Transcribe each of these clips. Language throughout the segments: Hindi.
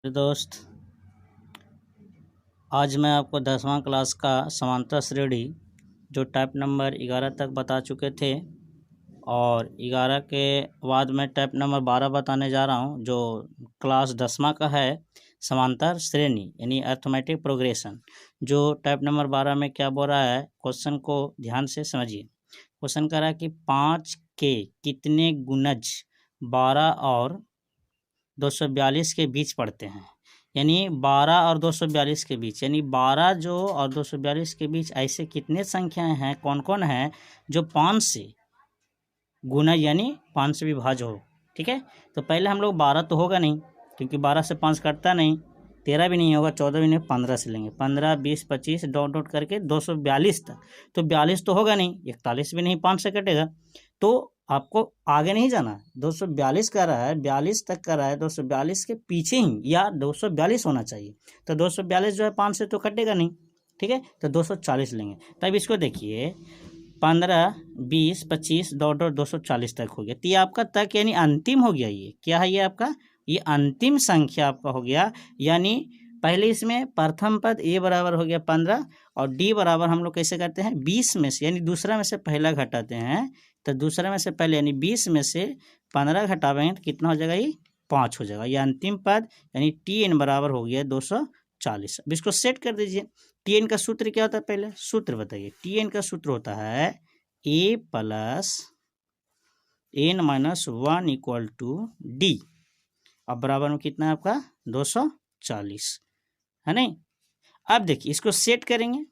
दोस्त, आज मैं आपको 10वां क्लास का समांतर श्रेणी जो टाइप नंबर 11 तक बता चुके थे और 11 के बाद मैं टाइप नंबर 12 बताने जा रहा हूं जो क्लास 10वां का है समांतर श्रेणी यानी अर्थमेटिक प्रोग्रेशन। जो टाइप नंबर 12 में क्या बोल रहा है, क्वेश्चन को ध्यान से समझिए। क्वेश्चन कह रहा है कि 5 के कितने गुणज 12 और 242 के बीच पड़ते हैं। यानी 12 और 242 के बीच, यानी 12 जो और 242 के बीच ऐसे कितने संख्याएं हैं, कौन कौन हैं जो 5 से गुना यानी 5 से विभाज्य हो। ठीक है, तो पहले हम लोग 12 तो होगा नहीं क्योंकि 12 से 5 कटता नहीं, 13 भी नहीं होगा, 14 भी नहीं, 15 से लेंगे। 15, 20, 25 डॉट डॉट करके 242 तक, तो 42 तो होगा नहीं, 41 भी नहीं 5 से कटेगा। तो आपको आगे नहीं जाना, 242 का रहा है, 42 तक का रहा है, 242 के पीछे ही या 242 होना चाहिए। तो 242 जो है 5 से तो कटेगा नहीं। ठीक है, तो 240 लेंगे। तब इसको देखिए, 15, 20, 25 डॉट डॉट 240 तक हो गया। तो ये आपका तक यानी अंतिम हो गया। ये क्या है, ये आपका ये अंतिम संख्या आपका हो गया। यानी पहले इसमें प्रथम पद ए बराबर हो गया 15 और डी बराबर हम लोग कैसे करते हैं 20 में से, यानी दूसरा में से पहला घटाते हैं। तो दूसरे में से पहले यानी 20 में से 15 घटावेंगे तो कितना हो जाएगा, ये 5 हो जाएगा। ये अंतिम पद यानी टी एन बराबर हो गया 240। अब इसको सेट कर दीजिए। टी एन का सूत्र क्या होता है, पहले सूत्र बताइए। टी एन का सूत्र होता है a plus n minus 1 equal to d. अब बराबर में कितना है आपका 240 है नहीं। अब देखिए इसको सेट करेंगे।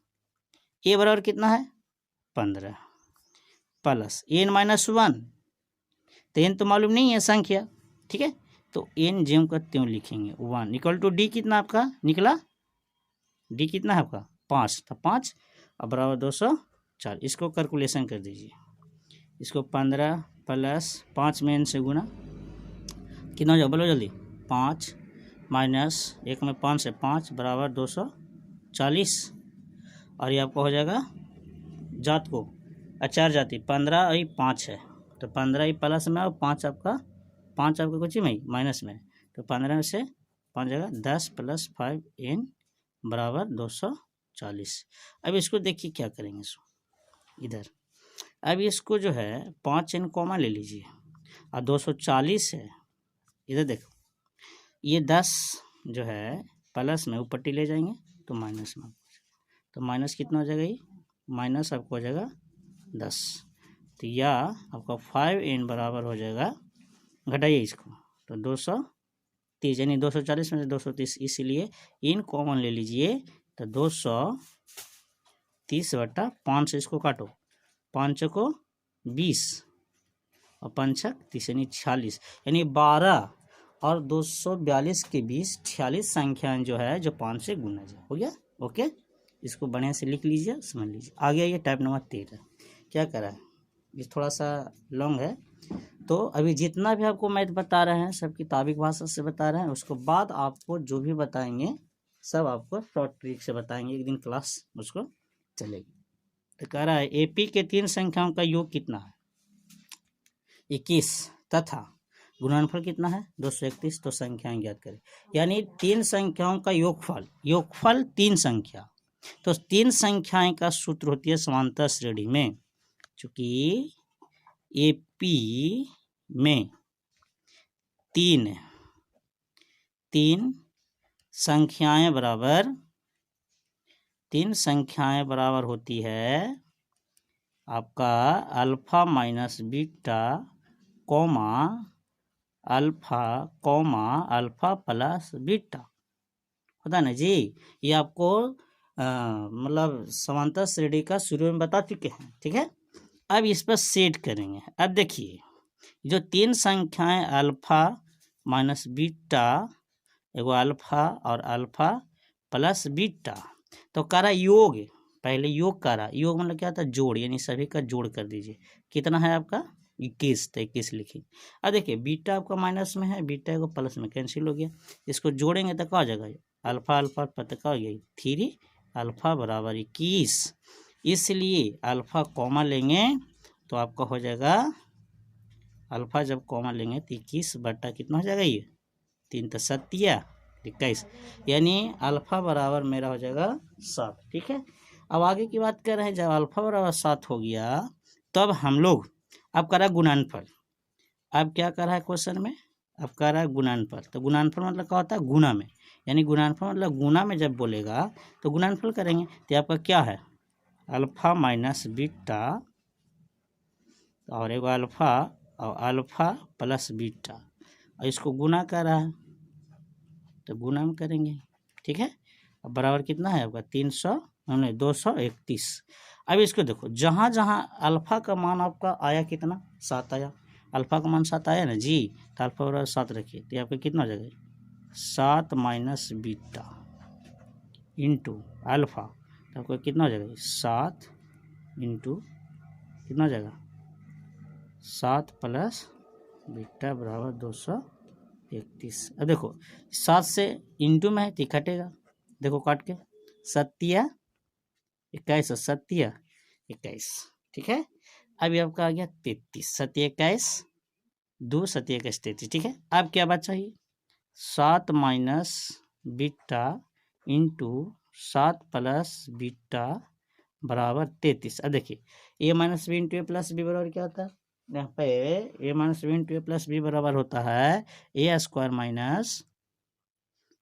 ए बराबर कितना है 15 प्लस एन माइनस 1, तो एन तो मालूम नहीं है संख्या। ठीक है, तो एन ज्यों का त्यों लिखेंगे 1 इक्वल टू डी कितना आपका निकला, डी कितना है आपका 5, तो 5 अब बराबर 240। इसको कैलकुलेशन कर दीजिए। इसको 15 प्लस 5 में एन से गुना कितना हो जाए बोलो जल्दी, 5 माइनस 1 में 5 से 5 बराबर 240। और ये आपको हो जाएगा जात को अचार जाति 15 और 5 है, तो 15 ही प्लस में और 5 आपका कुछ ही में माइनस में, तो 15 में से 5 जगह 10 प्लस 5 एन बराबर 240। अब इसको देखिए क्या करेंगे इसको इधर। अब इसको जो है 5 एन कॉमा ले लीजिए और 240 है इधर देखो, ये 10 जो है प्लस में ऊपर टी ले जाएंगे तो माइनस में, तो माइनस कितना हो जाएगा, ये माइनस आपको हो जाएगा 10। तो या आपका 5 एन बराबर हो जाएगा, घटाइए इसको तो 230, यानी 240 में से 230, इसलिए इन कॉमन ले लीजिए तो 230/5 से इसको काटो, 5 को 20 और 5 30 यानी 46, यानी 12 और 242 के बीच 46 संख्याएं जो है जो 5 से गुना हो गया। ओके, इसको बढ़िया से लिख लीजिए, समझ लीजिए। आ गया ये टाइप नंबर 13। क्या करा है, ये थोड़ा सा लॉन्ग है, तो अभी जितना भी आपको मैथ बता रहे हैं सब किताबिक भाषा से बता रहे हैं, उसको बाद आपको जो भी बताएंगे सब आपको शॉर्ट ट्रिक से बताएंगे, एक दिन क्लास उसको चलेगी। तो कह रहा है एपी के 3 संख्याओं का योग कितना है 21 तथा गुणनफल कितना है 231, तो संख्याएं ज्ञात करें। यानी 3 संख्याओं का योगफल 3 संख्या, तो 3 संख्याएं का सूत्र होती है समांतर श्रेणी में। चूंकि एपी में 3 संख्याएं बराबर होती है आपका alpha minus beta comma alpha plus beta होता है ना जी। ये आपको मतलब समांतर श्रेणी का शुरू में बता चुके हैं। ठीक है, अब इस पर सेट करेंगे। अब देखिए जो 3 संख्याएं अल्फा माइनस बीटा, एगो अल्फा और अल्फा प्लस बीटा, तो करा योग, पहले योग करा, योग मतलब क्या था जोड़, यानी सभी का जोड़ कर दीजिए। कितना है आपका 21, तो 21 लिखिए। अब देखिए बीटा आपका माइनस में है, बीटा को प्लस में कैंसिल हो गया, इसको जोड़ेंगे तो क्या हो जाएगा अल्फा पता क्या हो गया 3 अल्फा बराबर 21। इसलिए अल्फा कॉमा लेंगे तो आपका हो जाएगा अल्फा, जब कॉमा लेंगे तो 21 बटा कितना हो जाएगा ये 3 तो 7 21, यानी अल्फ़ा बराबर मेरा हो जाएगा 7। ठीक है, अब आगे की बात कर रहे हैं, जब अल्फ़ा बराबर 7 हो गया तब हम लोग अब कर रहा है गुणनफल। अब क्या कर रहा है क्वेश्चन में, अब कर रहा है गुणनफल। तो गुणनफल मतलब क्या होता है, गुणा में, यानी गुणनफल मतलब गुणा में जब बोलेगा तो गुणनफल करेंगे। तो आपका क्या है, अल्फ़ा माइनस बीटा और एक अल्फ़ा और अल्फ़ा प्लस बीटा, और इसको गुना कर रहा है तो गुना में करेंगे। ठीक है, अब बराबर कितना है आपका 231। अब इसको देखो, जहाँ जहाँ अल्फ़ा का मान आपका आया कितना, 7 आया, अल्फ़ा का मान 7 आया ना जी, तो अल्फ़ा बराबर 7 रखिए, तो आपका कितना हो जाएगा 7 माइनस बीटा इंटू अल्फ़ा, तो आपका कितना हो जाएगा 7 इंटू कितना हो जाएगा 7 प्लस बीटा बराबर 231। अब देखो 7 से इंटू में है तो कटेगा, देखो काट के, 7 21 और 7 21। ठीक है, अभी आपका आ गया 33, 7 21 2 7 21 33। ठीक है, अब क्या बचा ही 7 minus beta into 7 plus beta बराबर 33। अब देखिए ए माइनस बी इंटू ए प्लस बी बराबर क्या होता है, यहाँ पे ए माइनस बी इंटू ए प्लस बी बराबर होता है ए स्क्वायर माइनस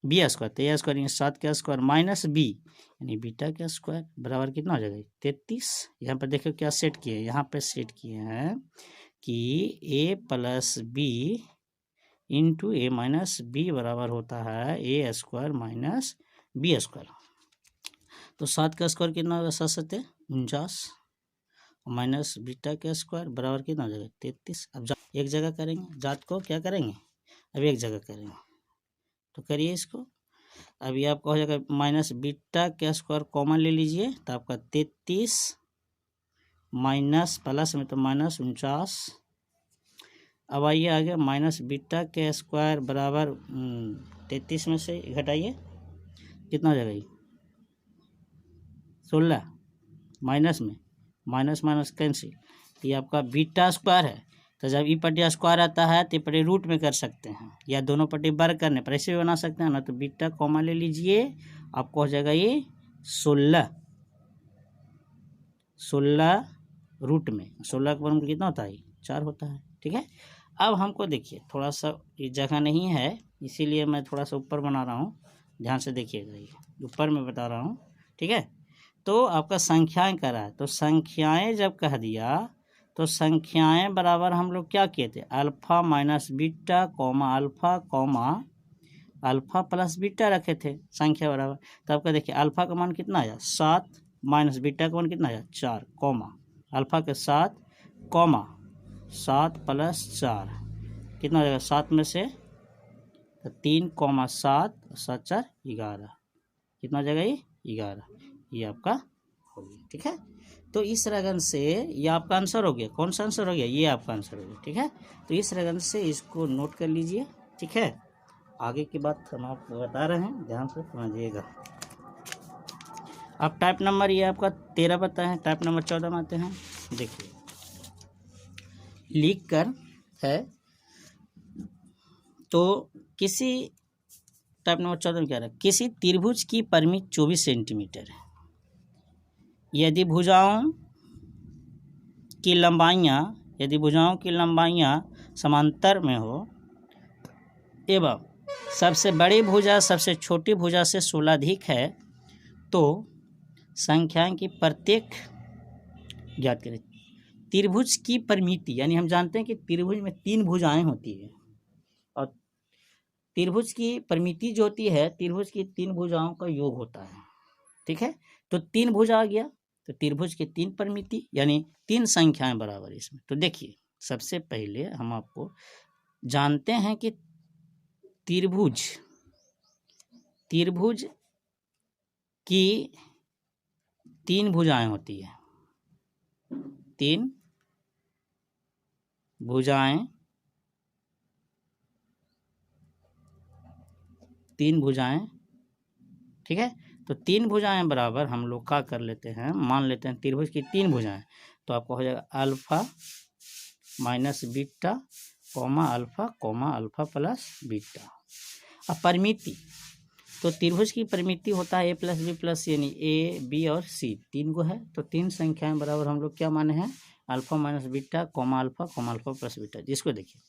बी स्क्वायर। तो ए स्क्वायर 7 का स्क्वायर माइनस बी यानी बीटा का स्क्वायर बराबर कितना हो जाएगा 33। यहाँ पर देखो क्या सेट किए, यहाँ पे सेट किए हैं कि ए प्लस बी इंटू ए माइनस बी बराबर होता है ए स्क्वायर माइनस बी स्क्वायर। तो 7 का स्क्वायर कितना होगा, 7 7 49 माइनस बीटा का स्क्वायर बराबर कितना हो जाएगा 33। अब एक जगह करेंगे, जात को क्या करेंगे, अब एक जगह करेंगे, तो करिए इसको। अभी आपका हो जाएगा माइनस बीटा का स्क्वायर कॉमन ले लीजिए, तो आपका 33 माइनस प्लस में तो माइनस 49। अब आइए आगे, माइनस बीटा के स्क्वायर बराबर 33 में से घटाइए कितना हो जाएगा ये 16, माइनस में माइनस माइनस कैंसिल, ये आपका बीटा स्क्वायर है। तो जब ई पट्टी स्क्वायर आता है तो पट्टी रूट में कर सकते हैं, या दोनों पट्टी वर्ग करने पर ऐसे भी बना सकते हैं ना। तो बीटा कॉमा ले लीजिए, आपको हो जाएगा ये 16 रूट में 16 का वर्ग कितना होता है 4 होता है। ठीक है, अब हमको देखिए थोड़ा सा ये जगह नहीं है इसीलिए मैं थोड़ा सा ऊपर बना रहा हूँ, ध्यान से देखिएगा, ये ऊपर में बता रहा हूँ। ठीक है, तो आपका संख्याएं करा है, तो संख्याएं जब कह दिया तो संख्याएं बराबर हम लोग क्या किए थे, alpha minus beta comma alpha plus beta रखे थे संख्या बराबर। तो आपका देखिए अल्फ़ा का मान कितना आया 7 माइनस बीटा का मान कितना आया 4 कॉमा अल्फ़ा के 7 कॉमा 7 प्लस 4 कितना हो जाएगा 7 में से 3 कॉमा 7 7 4 11 कितना हो जाएगा ये 11, ये आपका हो गया। ठीक है, तो इस रगन से ये आपका आंसर हो गया। कौन सा आंसर हो गया, ये आपका आंसर हो गया। ठीक है, तो इस रगन से इसको नोट कर लीजिए। ठीक है, आगे की बात हम आपको बता रहे हैं, ध्यान से समझिएगा। अब टाइप नंबर ये आपका 13 बताए हैं, टाइप नंबर 14 में आते हैं। देखिए लिख कर है, तो किसी टाइप नंबर 14 में क्या रहा है, किसी त्रिभुज की परिमिति 24 सेंटीमीटर है, यदि भुजाओं की लंबाइयाँ समांतर में हो एवं सबसे बड़ी भुजा सबसे छोटी भुजा से 16 अधिक है, तो संख्याएं की प्रत्येक ज्ञात करें। त्रिभुज की परिमिति यानी हम जानते हैं कि त्रिभुज में 3 भुजाएं होती है, और त्रिभुज की परिमिति जो होती है त्रिभुज की 3 भुजाओं का योग होता है। ठीक है, तो 3 भुजा आ गया, तो त्रिभुज की 3 परिमिति यानी 3 संख्याएं बराबर इसमें। तो देखिए सबसे पहले हम आपको जानते हैं कि त्रिभुज की 3 भुजाएं होती है, 3 भुजाएं, 3 भुजाएं। ठीक है, तो 3 भुजाएं बराबर हम लोग क्या कर लेते हैं, मान लेते हैं त्रिभुज की 3 भुजाएं, तो आपको हो जाएगा alpha minus beta comma alpha plus beta. अब परिमिति तो त्रिभुज की परिमिति होता है ए प्लस बी प्लस, यानी ए बी और सी 3 को है, तो 3 संख्याएं बराबर हम लोग क्या माने हैं, alpha minus beta comma alpha plus beta. जिसको देखिए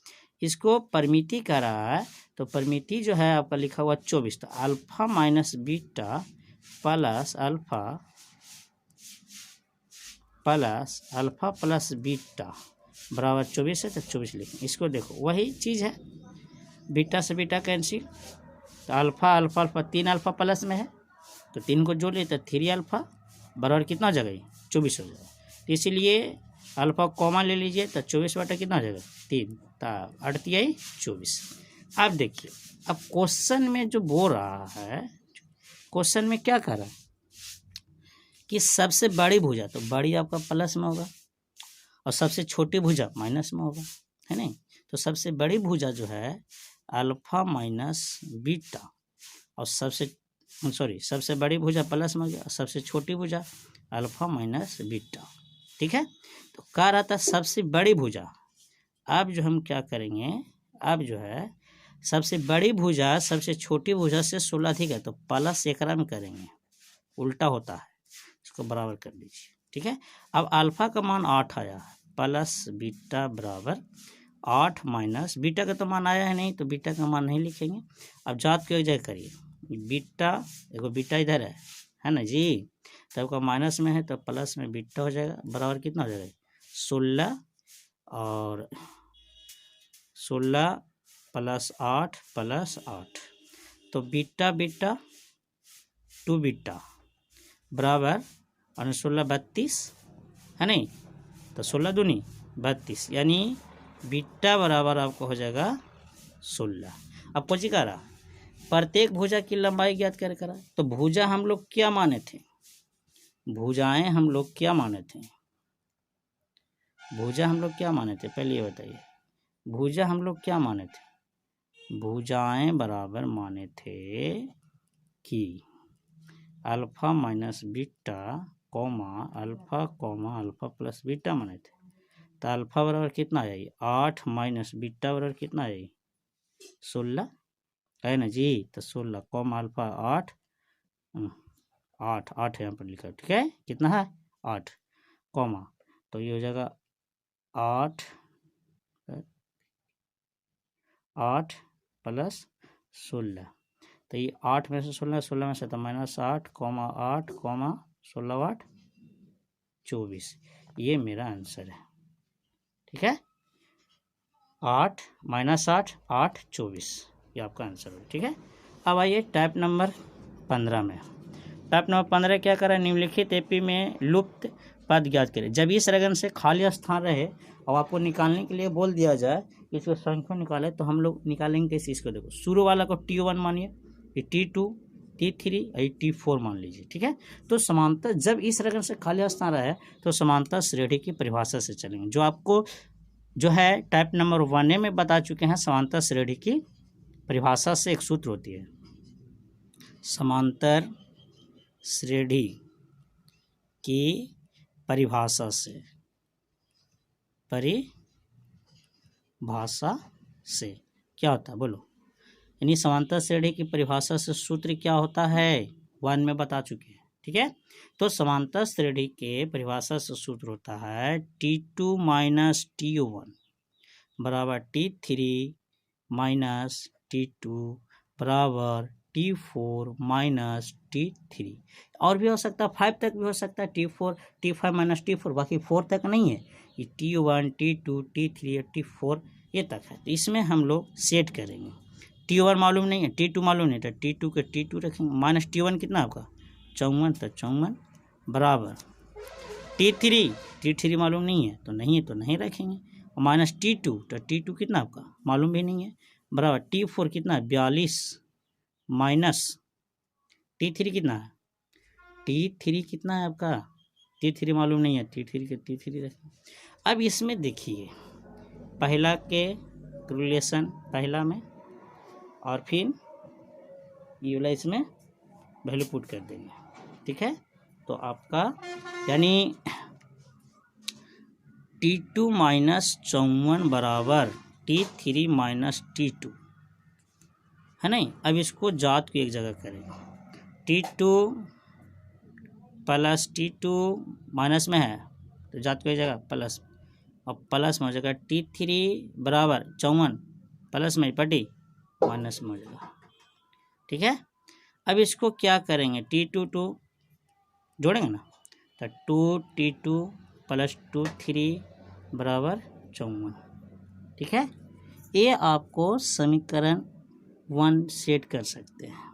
इसको परिमिति कह रहा है, तो परिमिति जो है आपका लिखा हुआ 24, तो alpha minus beta plus alpha plus beta बराबर 24 है, तो 24 लिखें। इसको देखो वही चीज़ है, बीटा से बीटा कैंसिल, तो अल्फा 3 अल्फा प्लस में है, तो 3 को जोड़ लिए तो 3 अल्फा बराबर कितना हो जाएगा, 24 हो जाएगा। तो इसीलिए अल्फा कॉमा ले लीजिए, तो 24 बटा कितना हो जाएगा 3, तो 38 24। अब देखिए, अब क्वेश्चन में जो बोल रहा है, क्वेश्चन में क्या कर रहा है कि सबसे बड़ी भुजा, तो बड़ी आपका प्लस में होगा और सबसे छोटी भुजा माइनस में होगा, है नहीं। तो सबसे बड़ी भुजा जो है अल्फा माइनस बीटा, और सबसे बड़ी भुजा प्लस में हो गया, सबसे छोटी भुजा अल्फा माइनस बीटा। ठीक है, तो कह रहा था सबसे बड़ी भुजा। अब जो हम क्या करेंगे, अब जो है सबसे बड़ी भुजा सबसे छोटी भुजा से 16 अधिक है, तो प्लस एकरा में करेंगे, उल्टा होता है, इसको बराबर कर लीजिए। ठीक है, अब अल्फा का मान 8 आया, प्लस बीटा बराबर 8 माइनस बीटा का तो मान आया है नहीं, तो बीटा का मान नहीं लिखेंगे। अब जात की जगह करिए, बीटा देखो बीटा इधर है ना जी, तब का माइनस में है तो प्लस में बीटा हो जाएगा, बराबर कितना हो जाएगा 16, और 16 प्लस 8 तो बीटा 2 बीटा बराबर 16 32 है नहीं, तो 16 दूनी 32, यानी बीटा बराबर आपको हो जाएगा 16। अब कुछ कह रहा प्रत्येक भुजा की लंबाई ज्ञात करा, तो भुजा हम लोग क्या माने थे, भुजाएं हम लोग क्या माने थे, भुजा हम लोग क्या माने थे, पहले ये बताइए, भुजा हम लोग क्या माने थे, भुजाएं बराबर माने थे कि alpha minus beta alpha plus beta माने थे, तो अल्फा बराबर कितना आएगी 8 माइनस बीटा बराबर कितना आएगी 16 है ना जी, तो 16 कॉमा अल्फा 8 यहाँ पर लिखा है। ठीक है, कितना है 8 कॉमा, तो ये हो जाएगा 8 प्लस 16, तो ये 8 में से 16 में से तो -8 कॉमा 8 कॉमा 16 8 24, ये मेरा आंसर है। ठीक है, 8 -8 24, ये आपका आंसर है। ठीक है, अब आइए टाइप नंबर 15 में। टाइप नंबर 15 क्या करें, निम्नलिखित एपी में लुप्त पद ज्ञात करें। जब इस रगन से खाली स्थान रहे और आपको निकालने के लिए बोल दिया जाए कि इसको संख्या निकाले, तो हम लोग निकालेंगे कैसे, इसको देखो, शुरू वाला को T1 मानिए, ये T2 T3 और T4 मान लीजिए। ठीक है, तो समांतर जब इस रगन से खाली स्थान रहे तो समांतर श्रेणी की परिभाषा से चलेंगे, जो आपको जो है टाइप नंबर 1 में बता चुके हैं। समांतर श्रेणी की परिभाषा से एक सूत्र होती है, समांतर श्रेणी की परिभाषा से क्या होता है बोलो, यानी समांतर श्रेणी की परिभाषा से सूत्र क्या होता है 1 में बता चुके हैं। ठीक है, तो समांतर श्रेणी के परिभाषा से सूत्र होता है T2 माइनस T1 बराबर T3 माइनस T2 बराबर T4 माइनस T3, और भी हो सकता है 5 तक भी हो सकता है, T5 माइनस T4, बाकी 4 तक नहीं है, ये T1 T2 T3 और T4 ये तक है। तो इसमें हम लोग सेट करेंगे, T1 मालूम नहीं है, T2 मालूम नहीं, तो T2 के T2 रखेंगे, माइनस T1 कितना आपका 54, तो 54 बराबर T3 मालूम नहीं है, तो नहीं रखेंगे, और माइनस T2, तो T2 कितना आपका मालूम भी नहीं है, बराबर T4 कितना है 42 माइनस T3 कितना है, T3 कितना है आपका, T3 मालूम नहीं है, T3 रखें। अब इसमें देखिए पहला के रिलेशन पहला में, और फिर ये वाला इसमें वैल्यू पुट कर देंगे। ठीक है, तो आपका यानी T2 माइनस 54 बराबर T3 माइनस T2, है नहीं। अब इसको जात को एक जगह करेंगे, T2 प्लस T2 माइनस में है तो जात को एक जगह प्लस, और प्लस में हो जाएगा T3 बराबर 54 प्लस में पटी माइनस में हो जाएगा। ठीक है, अब इसको क्या करेंगे, T2 जोड़ेंगे ना, तो 2T2 प्लस 2 बराबर 54। ठीक है, ये आपको समीकरण 1 सेट कर सकते हैं।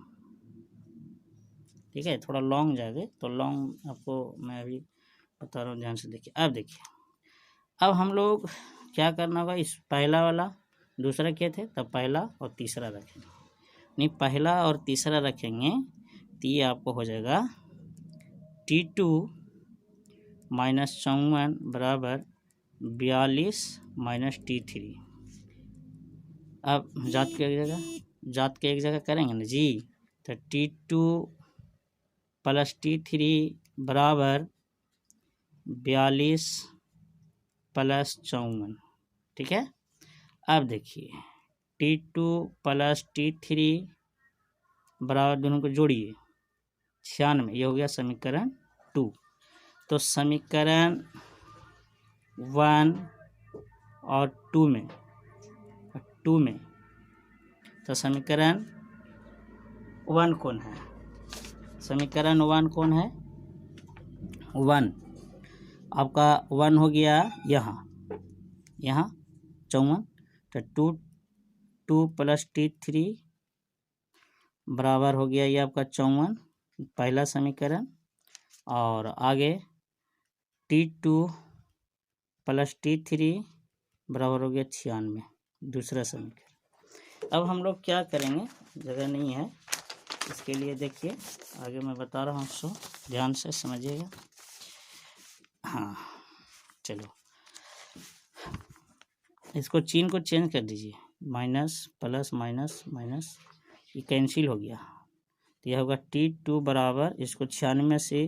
ठीक है, थोड़ा लॉन्ग जाएगा तो लॉन्ग आपको मैं अभी बता रहा हूँ, ध्यान से देखिए। अब देखिए, अब हम लोग क्या करना होगा, इस पहला वाला दूसरा किए थे तब पहला और तीसरा रखेंगे, नहीं पहला और तीसरा रखेंगे तो ये आपको हो जाएगा T2 माइनस 54 बराबर 42 माइनस T3। अब जात के एक जगह करेंगे ना जी, तो T2 प्लस T3 बराबर 42 प्लस 54। ठीक है, अब देखिए T2 प्लस T3 बराबर, दोनों को जोड़िए 96, ये हो गया समीकरण 2। तो समीकरण 1 और 2 में तो समीकरण 1 कौन है, समीकरण 1 कौन है, 1 आपका 1 हो गया यहाँ 54, तो 2 प्लस T3 बराबर हो गया ये आपका 54 पहला समीकरण, और आगे T2 प्लस T3 बराबर हो गया 96 दूसरा समीकरण। अब हम लोग क्या करेंगे, जगह नहीं है इसके लिए, देखिए आगे मैं बता रहा हूँ, सो ध्यान से समझिएगा। हाँ चलो, इसको चिन्ह को चेंज कर दीजिए, माइनस प्लस माइनस माइनस, ये कैंसिल हो गया, तो यह होगा T2 बराबर, इसको 96 से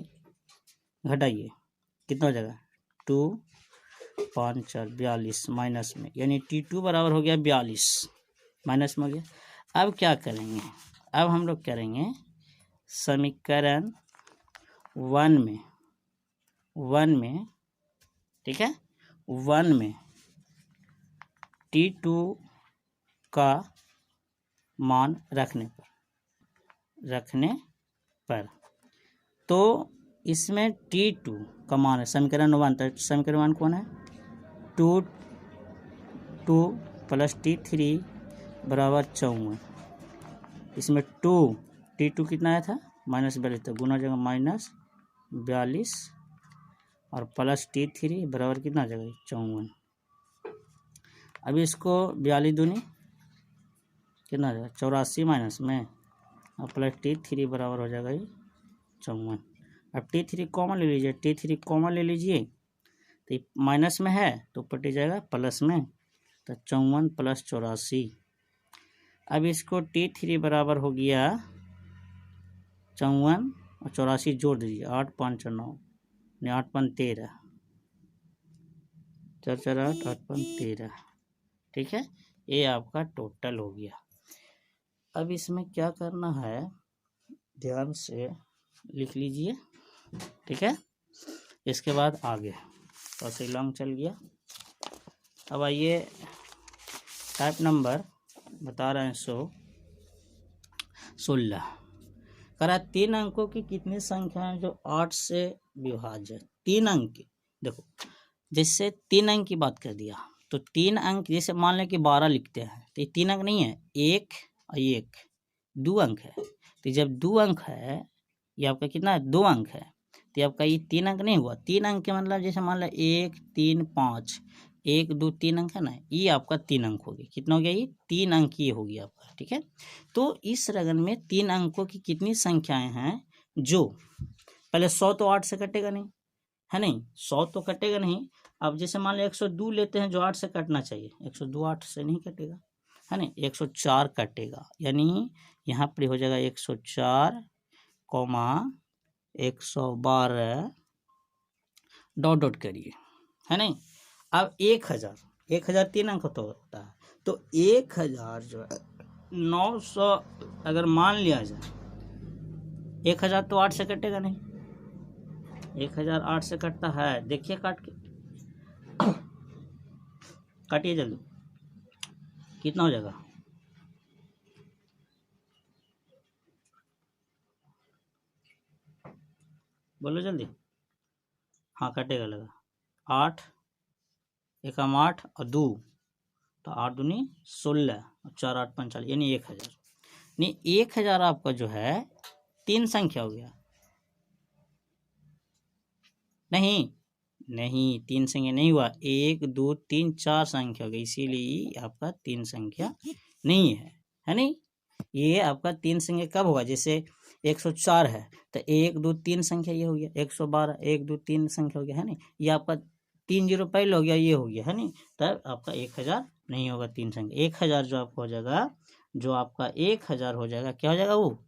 घटाइए कितना हो जाएगा, 2 5 4 42 माइनस में, यानी T2 बराबर हो गया 42 माइनस में हो गया। अब क्या करेंगे, अब हम लोग करेंगे समीकरण 1 में, ठीक है, 1 में T2 का मान रखने पर तो इसमें T2 का मान है समीकरण 1, तो समीकरण 1 कौन है, 2 प्लस T3 बराबर 54, इसमें T2 कितना आया था, माइनस 42, तो गुना जगह माइनस 42 और प्लस T3 बराबर कितना आ जाएगा 54। अभी इसको 42 दूनी कितना आ जाएगा 84 माइनस में, और प्लस T3 बराबर हो जाएगा ये 54। अब T3 कॉमन ले लीजिए, T3 कॉमन ले लीजिए, तो माइनस में है तो पटी जाएगा प्लस में, तो 54 प्लस 84। अब इसको T3 बराबर हो गया 54 और 84 जोड़ दीजिए, 8 5 9, 8 5 13, 4 4 8 8 5 13। ठीक है, ये आपका टोटल हो गया। अब इसमें क्या करना है, ध्यान से लिख लीजिए। ठीक है, इसके बाद आगे तो ऐसे लॉन्ग चल गया। अब आइए टाइप नंबर बता रहे हैं 16 करा 3 अंकों की कितनी संख्या है जो 8 से विभाज्य, 3 अंक की। देखो जैसे 3 अंक की बात कर दिया तो 3 अंक, जैसे मान लें कि 12 लिखते हैं तो ये 3 अंक नहीं है, 1 और 1 2 अंक है। तो जब 2 अंक है, ये आपका कितना है 2 अंक है, तो आपका ये 3 अंक नहीं हुआ। 3 अंक के मतलब जैसे मान लो 1 3 5, 1 2 3 अंक है ना, ये आपका 3 अंक हो गया। कितना हो गया, ये 3 अंक ये हो गया आपका। ठीक है, तो इस रगन में 3 अंकों की कितनी संख्याएं हैं, जो पहले 100 तो 8 से कटेगा नहीं, है नहीं, 100 तो कटेगा नहीं। अब जैसे मान लो 102 लेते हैं जो 8 से कटना चाहिए, 102 8 से नहीं कटेगा, है ना, 104 कटेगा, यानी यहाँ पर हो जाएगा 104 112 डॉट डॉट करिए, है नहीं। अब 1000 3 अंक तो होता है, तो 1000 जो है 900 अगर मान लिया जाए, 1000 तो 8 से कटेगा नहीं, 1000 8 से कटता है, देखिए काट के, काटिए जल्दी, कितना हो जाएगा? बोलो जल्दी। हाँ कटेगा, लगा 8, 1 8 और 2, तो 8 दूनी 16 और 4 8 45, यानी 1000। नहीं 1000 आपका जो है 3 संख्या हो गया, नहीं नहीं 3 संख्या नहीं हुआ, 1 2 3 4 संख्या हो गई, इसीलिए आपका 3 संख्या नहीं है नहीं। ये आपका 3 संख्या कब होगा? जैसे 104 है तो 1 2 3 संख्या ये हो गया, 112 1 2 3 संख्या हो गया है नहीं, ये आपका 3 0 पहले हो गया, ये हो गया है नहीं, तब आपका 1000 नहीं होगा 3 संख्या। 1000 जो आपका हो जाएगा, जो आपका 1000 हो जाएगा, क्या हो जाएगा वो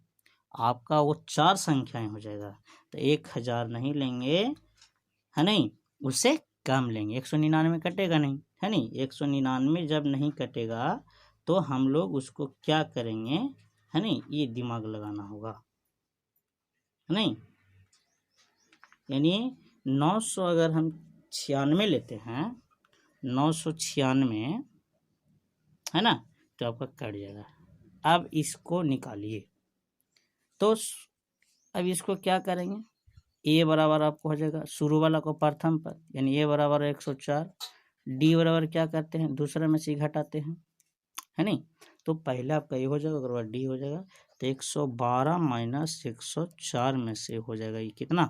आपका, वो 4 संख्याएं हो जाएगा, तो 1000 नहीं लेंगे है नहीं, उससे कम लेंगे। 199 कटेगा नहीं है नहीं, 199 जब नहीं कटेगा तो हम लोग उसको क्या करेंगे है नहीं, ये दिमाग लगाना होगा है नहीं। यानी 900 अगर हम 96 लेते हैं, 996 है ना, तो आपका कट जाएगा। अब इसको निकालिए, तो अब इसको क्या करेंगे, ए बराबर आपको हो जाएगा शुरू वाला को प्रथम पर, यानी ए बराबर 104, डी बराबर क्या करते हैं, दूसरा में से घटाते हैं है नहीं, तो पहले आपका ए हो जाएगा, अगर डी हो जाएगा, तो 112 माइनस 104 में से हो जाएगा ये कितना,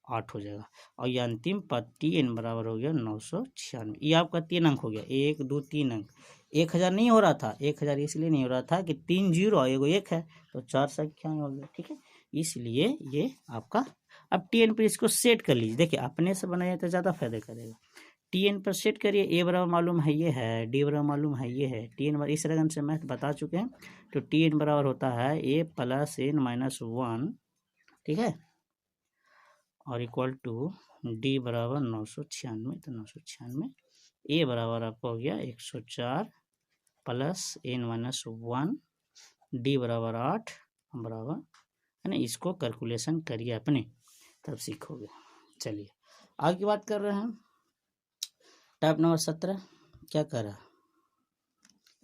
8 हो जाएगा, और ये अंतिम पद टी एन बराबर हो गया 996। ये आपका 3 अंक हो गया, 1 2 3 अंक। 1000 नहीं हो रहा था, 1000 इसलिए नहीं हो रहा था कि 3 0 एगो 1 है, तो 4 संख्याएं हो गया, ठीक है, इसलिए ये आपका। अब टी एन पर इसको सेट कर लीजिए, देखिए अपने से बनाया तो ज़्यादा फायदा करेगा। टी एन पर सेट करिए, ए बराबर मालूम है ये है, डी बराबर मालूम है ये है, टी एन इस रकम से मैथ बता चुके हैं, तो टी एन बराबर होता है ए प्लस एन माइनस 1, ठीक है, और इक्वल टू डी बराबर 996, तो 996, ए बराबर आपको हो गया 104 प्लस एन माइनस 1, डी बराबर 8 बराबर है ना, इसको कैलकुलेशन करिए अपने, तब सीखोगे। चलिए आगे की बात कर रहे हैं, टाइप नंबर 17 क्या कर रहा है,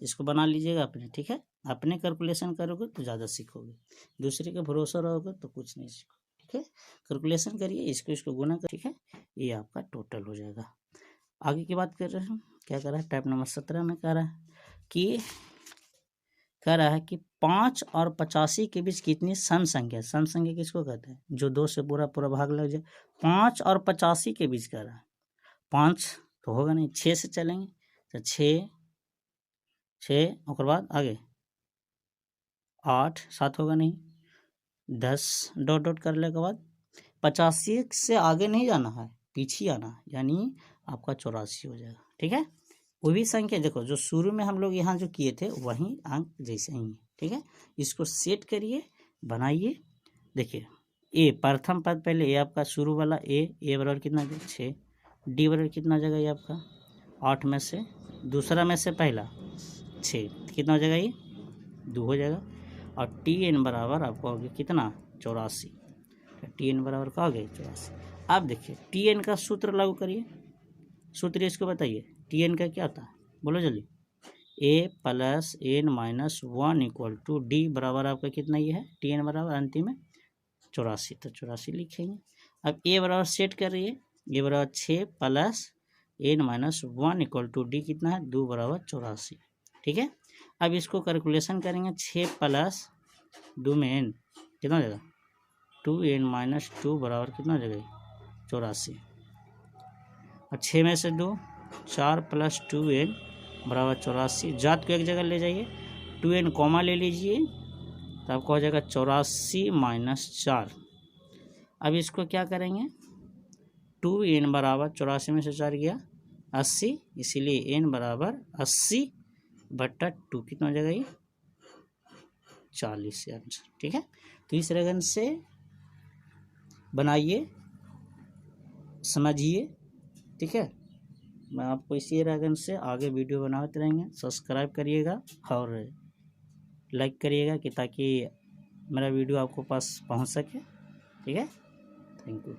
इसको बना लीजिएगा अपने, ठीक है, अपने कैलकुलेशन करोगे तो ज़्यादा सीखोगे, दूसरे के भरोसा रहोगे तो कुछ नहीं सीखोगे, ठीक है, कैलकुलेशन करिए, इसको गुना कर, ठीक है, ये आपका टोटल हो जाएगा। आगे की बात कर रहे हैं, क्या कर रहा है, टाइप नंबर 17 में कह रहा है कि 5 और 85 के बीच कितनी सम संख्या, सम संख्या किसको कहते हैं, जो 2 से पूरा पूरा भाग लग जाए, 5 और 85 के बीच कह रहा है, 5 तो होगा नहीं, 6 से चलेंगे, तो 6 और बाद आगे 8 7 होगा नहीं, 10 डॉट डॉट करने के बाद 85 से आगे नहीं जाना है, पीछे आना है, यानी आपका 84 हो जाएगा, ठीक है, वो भी संख्या देखो जो शुरू में हम लोग यहाँ जो किए थे वही अंक जैसे ही है, ठीक है, इसको सेट करिए, बनाइए, देखिए ए प्रथम पद पहले ए आपका शुरू वाला ए बराबर कितना है 6, डी बराबर कितना जगह ये आपका 8 में से, दूसरा में से पहला 6, कितना हो जाएगा ये 2 हो जाएगा, और टी एन बराबर आपको हो गया कितना 84, टी एन बराबर का हो गया 84। अब देखिए टी एन का सूत्र लागू करिए, सूत्र इसको बताइए, टी एन का क्या होता है, बोलो जल्दी, a plus n minus 1 equal to d बराबर आपका कितना ये है, टी एन बराबर अंतिम में 84, तो 84 लिखेंगे। अब ए बराबर सेट कर रही है, ए बराबर 6 plus n minus 1 equal to D कितना है 2 बराबर 84, ठीक है। अब इसको कैलकुलेशन करेंगे, 6 प्लस 2 में एन कितना हो जाएगा 2n माइनस 2 बराबर कितना हो जाएगा 84, और 6 में से 2 4 प्लस 2n बराबर 84, जात को एक जगह ले जाइए, 2n कॉमा ले लीजिए, तो आपको हो जाएगा 84 माइनस 4। अब इसको क्या करेंगे, 2n बराबर 84 में से 4 गया 80, इसीलिए n बराबर 80 बट्टा 2 कितना हो जाएगा ये 40 आंसर, ठीक है। तो इस रकम से बनाइए, समझिए, ठीक है, मैं आपको इसी रकम से आगे वीडियो बनाते रहेंगे, सब्सक्राइब करिएगा और लाइक करिएगा कि ताकि मेरा वीडियो आपको पास पहुंच सके। ठीक है, थैंक यू।